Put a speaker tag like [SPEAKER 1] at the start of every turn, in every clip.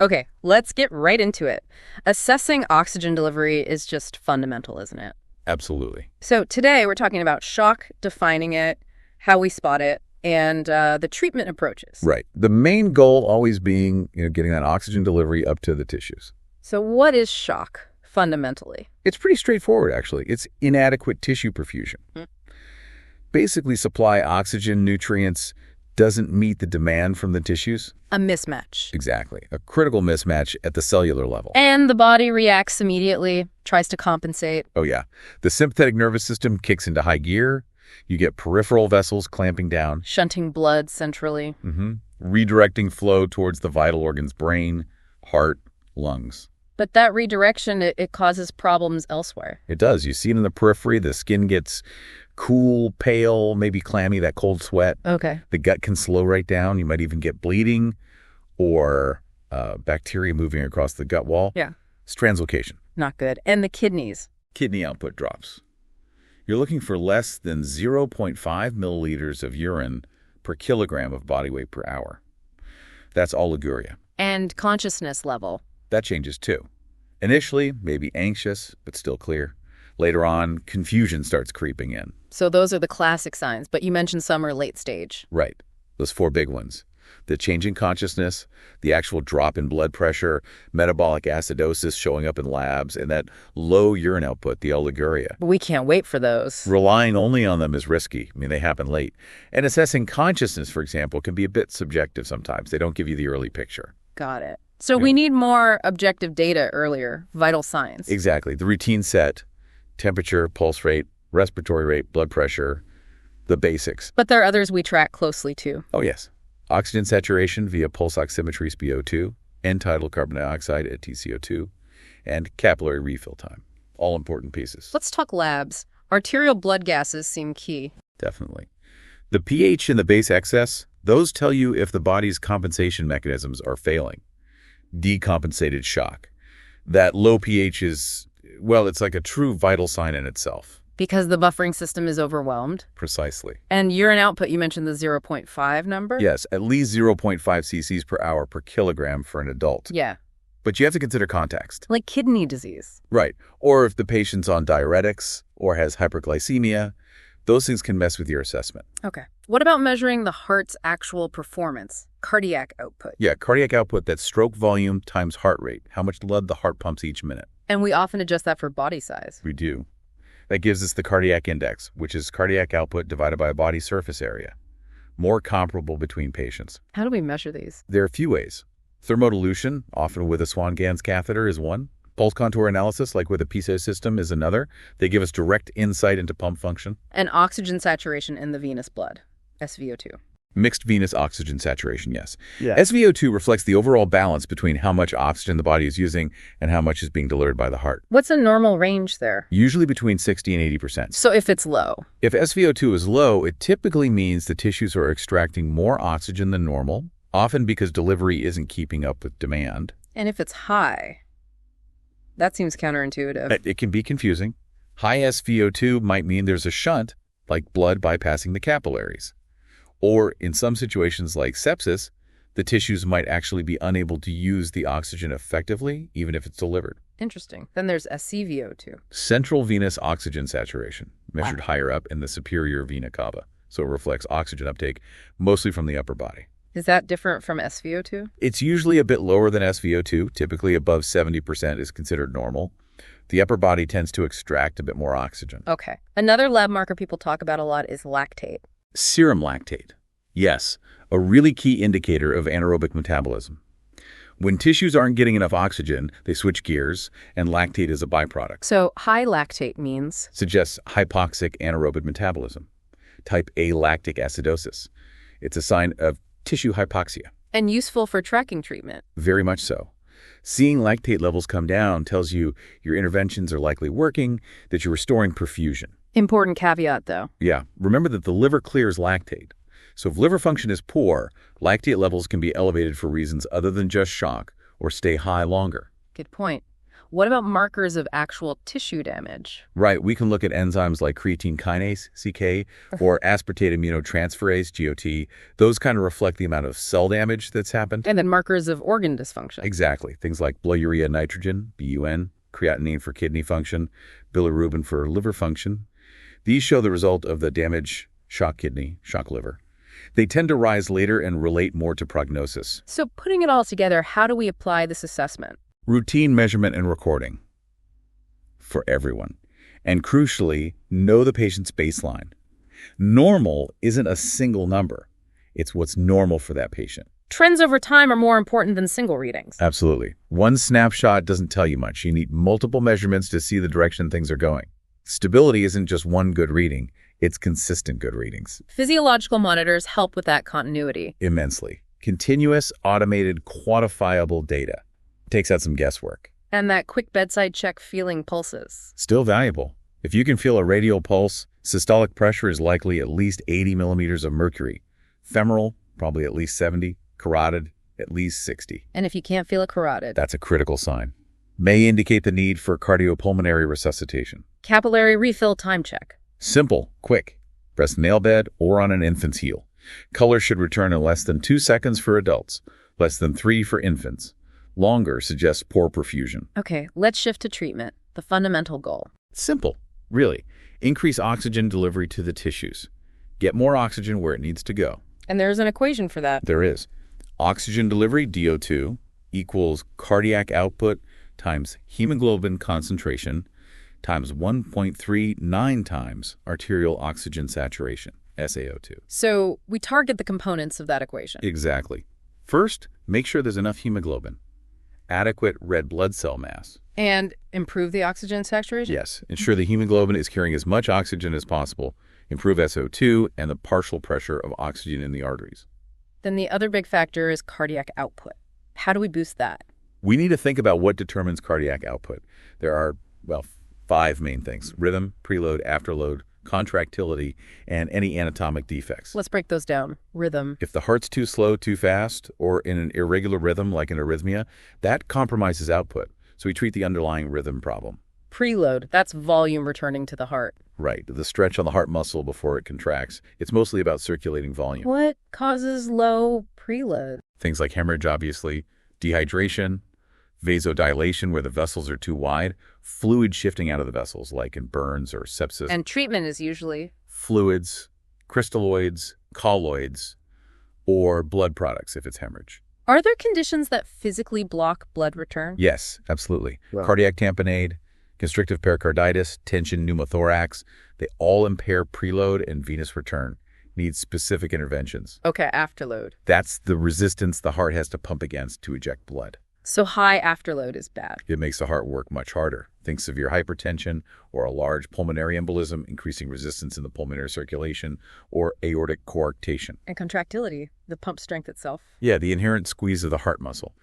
[SPEAKER 1] Okay, let's get right into it. Assessing oxygen delivery is just fundamental, isn't it?
[SPEAKER 2] Absolutely.
[SPEAKER 1] So today we're talking about shock, defining it, how we spot it, and the treatment approaches.
[SPEAKER 2] Right. The main goal always being, getting that oxygen delivery up to the tissues.
[SPEAKER 1] So what is shock, fundamentally?
[SPEAKER 2] It's pretty straightforward, actually. It's inadequate tissue perfusion. Basically, supply oxygen, nutrients, doesn't meet the demand from the tissues.
[SPEAKER 1] A mismatch.
[SPEAKER 2] Exactly. A critical mismatch at the cellular level.
[SPEAKER 1] And the body reacts immediately, tries to compensate.
[SPEAKER 2] Oh, yeah. The sympathetic nervous system kicks into high gear. You get peripheral vessels clamping down.
[SPEAKER 1] Shunting blood centrally.
[SPEAKER 2] Redirecting flow towards the vital organs, brain, heart, lungs.
[SPEAKER 1] But that redirection, it causes problems elsewhere.
[SPEAKER 2] It does. You see it in the periphery. The skin gets cool, pale, maybe clammy, that cold sweat.
[SPEAKER 1] Okay.
[SPEAKER 2] The gut can slow right down. You might even get bleeding or bacteria moving across the gut wall.
[SPEAKER 1] Yeah.
[SPEAKER 2] It's translocation.
[SPEAKER 1] Not good. And the kidneys.
[SPEAKER 2] Kidney output drops. You're looking for less than 0.5 milliliters of urine per kilogram of body weight per hour. That's Oliguria.
[SPEAKER 1] And consciousness level.
[SPEAKER 2] That changes too. Initially, maybe anxious, but still clear. Later on, confusion starts creeping in.
[SPEAKER 1] So those are the classic signs, but you mentioned some are late stage.
[SPEAKER 2] Right. Those four big ones. The change in consciousness, the actual drop in blood pressure, metabolic acidosis showing up in labs, and that low urine output, the oliguria.
[SPEAKER 1] But we can't wait for those.
[SPEAKER 2] Relying only on them is risky. I mean, they happen late. And assessing consciousness, for example, can be a bit subjective sometimes. They don't give you the early picture.
[SPEAKER 1] Got it. So we need more objective data earlier, vital signs.
[SPEAKER 2] Exactly. The routine set, temperature, pulse rate, respiratory rate, blood pressure, the basics.
[SPEAKER 1] But there are others we track closely too.
[SPEAKER 2] Oh, yes. Oxygen saturation via pulse oximetry SpO2, end-tidal carbon dioxide at TCO2, and capillary refill time. All important pieces.
[SPEAKER 1] Let's talk labs. Arterial blood gases seem key.
[SPEAKER 2] Definitely. The pH and the base excess, those tell you if the body's compensation mechanisms are failing. Decompensated shock. That low pH is, well, it's like a true vital sign in itself.
[SPEAKER 1] Because the buffering system is overwhelmed.
[SPEAKER 2] Precisely.
[SPEAKER 1] And urine output, you mentioned the 0.5 number?
[SPEAKER 2] Yes, at least 0.5 cc's per hour per kilogram for an adult.
[SPEAKER 1] Yeah.
[SPEAKER 2] But you have to consider context.
[SPEAKER 1] Like kidney disease.
[SPEAKER 2] Right. Or if the patient's on diuretics or has hyperglycemia, those things can mess with your assessment.
[SPEAKER 1] Okay. What about measuring the heart's actual performance? Cardiac output.
[SPEAKER 2] Yeah, cardiac output, that's stroke volume times heart rate, how much blood the heart pumps each minute.
[SPEAKER 1] And we often adjust that for body size.
[SPEAKER 2] We do. That gives us the cardiac index, which is cardiac output divided by body surface area. More comparable between patients.
[SPEAKER 1] How do we measure these?
[SPEAKER 2] There are a few ways. Thermodilution, often with a Swan-Ganz catheter, is one. Pulse contour analysis, like with a PISO system, is another. They give us direct insight into pump function.
[SPEAKER 1] And oxygen saturation in the venous blood, SVO2.
[SPEAKER 2] Mixed venous oxygen saturation, yes.
[SPEAKER 1] Yeah.
[SPEAKER 2] SVO2 reflects the overall balance between how much oxygen the body is using and how much is being delivered by the heart.
[SPEAKER 1] What's a normal range there?
[SPEAKER 2] Usually between 60 and 80%.
[SPEAKER 1] So if it's low?
[SPEAKER 2] If SVO2 is low, it typically means the tissues are extracting more oxygen than normal, often because delivery isn't keeping up with demand.
[SPEAKER 1] And if it's high? That seems counterintuitive.
[SPEAKER 2] It can be confusing. High SVO2 might mean there's a shunt, like blood bypassing the capillaries. Or in some situations like sepsis, the tissues might actually be unable to use the oxygen effectively, even if it's delivered.
[SPEAKER 1] Interesting. Then there's SCVO2.
[SPEAKER 2] Central venous oxygen saturation, measured higher up in the superior vena cava. So it reflects oxygen uptake, mostly from the upper body.
[SPEAKER 1] Is that different from SVO2?
[SPEAKER 2] It's usually a bit lower than SVO2. Typically above 70% is considered normal. The upper body tends to extract a bit more oxygen.
[SPEAKER 1] Okay. Another lab marker people talk about a lot is lactate.
[SPEAKER 2] Serum lactate. Yes, a really key indicator of anaerobic metabolism. When tissues aren't getting enough oxygen, they switch gears, and lactate is a byproduct.
[SPEAKER 1] So high lactate means?
[SPEAKER 2] Suggests hypoxic anaerobic metabolism. Type A lactic acidosis. It's a sign of tissue hypoxia.
[SPEAKER 1] And useful for tracking treatment.
[SPEAKER 2] Very much so. Seeing lactate levels come down tells you your interventions are likely working, that you're restoring perfusion.
[SPEAKER 1] Important caveat, though.
[SPEAKER 2] Yeah, remember that the liver clears lactate. So if liver function is poor, lactate levels can be elevated for reasons other than just shock or stay high longer.
[SPEAKER 1] Good point. What about markers of actual tissue damage?
[SPEAKER 2] Right, we can look at enzymes like creatine kinase, CK, or aspartate aminotransferase, GOT. Those kind of reflect the amount of cell damage that's happened.
[SPEAKER 1] And then markers of organ dysfunction.
[SPEAKER 2] Exactly. Things like blood urea nitrogen, BUN, creatinine for kidney function, bilirubin for liver function. These show the result of the damage, shock kidney, shock liver. They tend to rise later and relate more to prognosis.
[SPEAKER 1] So putting it all together, how do we apply this assessment?
[SPEAKER 2] Routine measurement and recording for everyone. And crucially, know the patient's baseline. Normal isn't a single number. It's what's normal for that patient.
[SPEAKER 1] Trends over time are more important than single readings.
[SPEAKER 2] Absolutely. One snapshot doesn't tell you much. You need multiple measurements to see the direction things are going. Stability isn't just one good reading. It's consistent good readings.
[SPEAKER 1] Physiological monitors help with that continuity.
[SPEAKER 2] Immensely. Continuous, automated, quantifiable data. Takes out some guesswork.
[SPEAKER 1] And that quick bedside check feeling pulses.
[SPEAKER 2] Still valuable. If you can feel a radial pulse, systolic pressure is likely at least 80 millimeters of mercury. Femoral, probably at least 70. Carotid, at least 60.
[SPEAKER 1] And if you can't feel a carotid,
[SPEAKER 2] That's a critical sign. May indicate the need for cardiopulmonary resuscitation.
[SPEAKER 1] capillary refill time check.
[SPEAKER 2] Simple, quick. Breast nail bed or on an infant's heel. Color should return in less than 2 seconds for adults, less than 3 for infants. Longer suggests poor perfusion.
[SPEAKER 1] Okay, let's shift to treatment, the fundamental goal.
[SPEAKER 2] Simple, really. Increase oxygen delivery to the tissues. Get more oxygen where it needs to go.
[SPEAKER 1] And there's an equation for that.
[SPEAKER 2] There is. Oxygen delivery, DO2, equals cardiac output times hemoglobin concentration times 1.39 times arterial oxygen saturation, SaO2.
[SPEAKER 1] So we target the components of that equation.
[SPEAKER 2] Exactly. First, make sure there's enough hemoglobin. Adequate red blood cell mass.
[SPEAKER 1] And improve the oxygen saturation?
[SPEAKER 2] Yes, ensure the hemoglobin is carrying as much oxygen as possible. Improve SO2 and the partial pressure of oxygen in the arteries.
[SPEAKER 1] Then the other big factor is cardiac output. How do we boost that?
[SPEAKER 2] We need to think about what determines cardiac output. There are, 5 main things: rhythm, preload, afterload, contractility, and any anatomic defects.
[SPEAKER 1] Let's break those down. Rhythm.
[SPEAKER 2] If the heart's too slow, too fast, or in an irregular rhythm like an arrhythmia, that compromises output. So we treat the underlying rhythm problem.
[SPEAKER 1] Preload. That's volume returning to the heart.
[SPEAKER 2] Right, the stretch on the heart muscle before it contracts. It's mostly about circulating volume.
[SPEAKER 1] What causes low preload?
[SPEAKER 2] Things like hemorrhage, obviously, dehydration, vasodilation where the vessels are too wide, fluid shifting out of the vessels like in burns or sepsis.
[SPEAKER 1] And treatment is usually
[SPEAKER 2] Fluids, crystalloids, colloids, or blood products if it's hemorrhage.
[SPEAKER 1] Are there conditions that physically block blood return?
[SPEAKER 2] Yes, absolutely.
[SPEAKER 1] Wow.
[SPEAKER 2] Cardiac tamponade, constrictive pericarditis, tension pneumothorax, they all impair preload and venous return. Need specific interventions.
[SPEAKER 1] Okay, afterload.
[SPEAKER 2] That's the resistance the heart has to pump against to eject blood.
[SPEAKER 1] So high afterload is bad.
[SPEAKER 2] It makes the heart work much harder. Think severe hypertension or a large pulmonary embolism, increasing resistance in the pulmonary circulation, or aortic coarctation.
[SPEAKER 1] And contractility, the pump strength itself.
[SPEAKER 2] Yeah, the inherent squeeze of the heart muscle.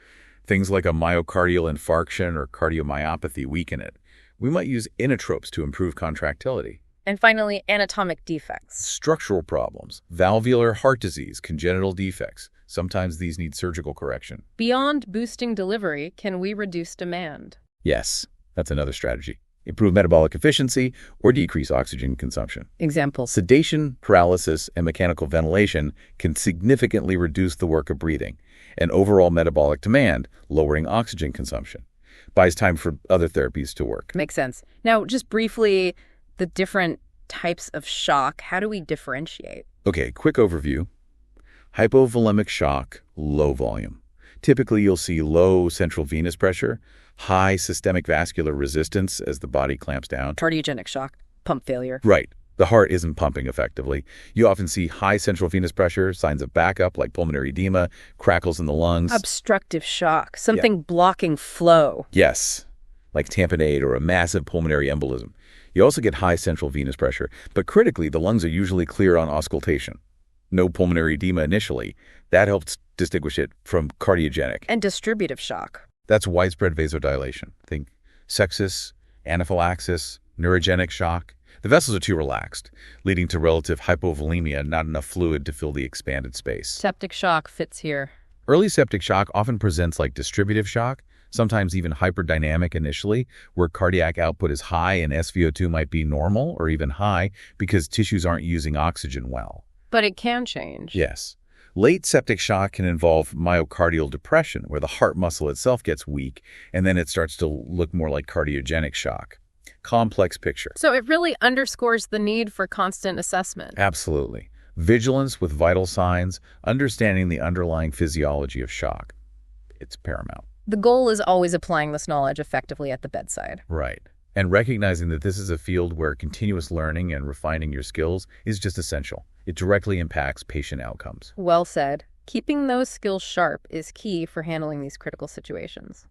[SPEAKER 2] Things like a myocardial infarction or cardiomyopathy weaken it. We might use inotropes to improve contractility.
[SPEAKER 1] And finally, anatomic defects.
[SPEAKER 2] Structural problems, valvular heart disease, congenital defects. Sometimes these need surgical correction.
[SPEAKER 1] Beyond boosting delivery, can we reduce demand?
[SPEAKER 2] Yes, that's another strategy. Improve metabolic efficiency or decrease oxygen consumption.
[SPEAKER 1] Examples.
[SPEAKER 2] Sedation, paralysis, and mechanical ventilation can significantly reduce the work of breathing and overall metabolic demand, lowering oxygen consumption. Buys time for other therapies to work.
[SPEAKER 1] Makes sense. Now, just briefly, the different types of shock, how do we differentiate?
[SPEAKER 2] Okay, quick overview. Hypovolemic shock, low volume. Typically, you'll see low central venous pressure, high systemic vascular resistance as the body clamps down.
[SPEAKER 1] Cardiogenic shock, pump failure.
[SPEAKER 2] Right. The heart isn't pumping effectively. You often see high central venous pressure, signs of backup like pulmonary edema, crackles in the lungs.
[SPEAKER 1] Obstructive shock, something blocking flow.
[SPEAKER 2] Yes, like tamponade or a massive pulmonary embolism. You also get high central venous pressure, but critically, the lungs are usually clear on auscultation. No pulmonary edema initially. That helps distinguish it from cardiogenic.
[SPEAKER 1] And distributive shock.
[SPEAKER 2] That's widespread vasodilation. Think sepsis, anaphylaxis, neurogenic shock. The vessels are too relaxed, leading to relative hypovolemia, not enough fluid to fill the expanded space.
[SPEAKER 1] Septic shock fits here.
[SPEAKER 2] Early septic shock often presents like distributive shock, sometimes even hyperdynamic initially, where cardiac output is high and SvO2 might be normal or even high because tissues aren't using oxygen well.
[SPEAKER 1] But it can change.
[SPEAKER 2] Yes. Late septic shock can involve myocardial depression, where the heart muscle itself gets weak, and then it starts to look more like cardiogenic shock. Complex picture.
[SPEAKER 1] So it really underscores the need for constant assessment.
[SPEAKER 2] Absolutely. Vigilance with vital signs, understanding the underlying physiology of shock. It's paramount.
[SPEAKER 1] The goal is always applying this knowledge effectively at the bedside.
[SPEAKER 2] Right. And recognizing that this is a field where continuous learning and refining your skills is just essential. It directly impacts patient outcomes.
[SPEAKER 1] Well said. Keeping those skills sharp is key for handling these critical situations.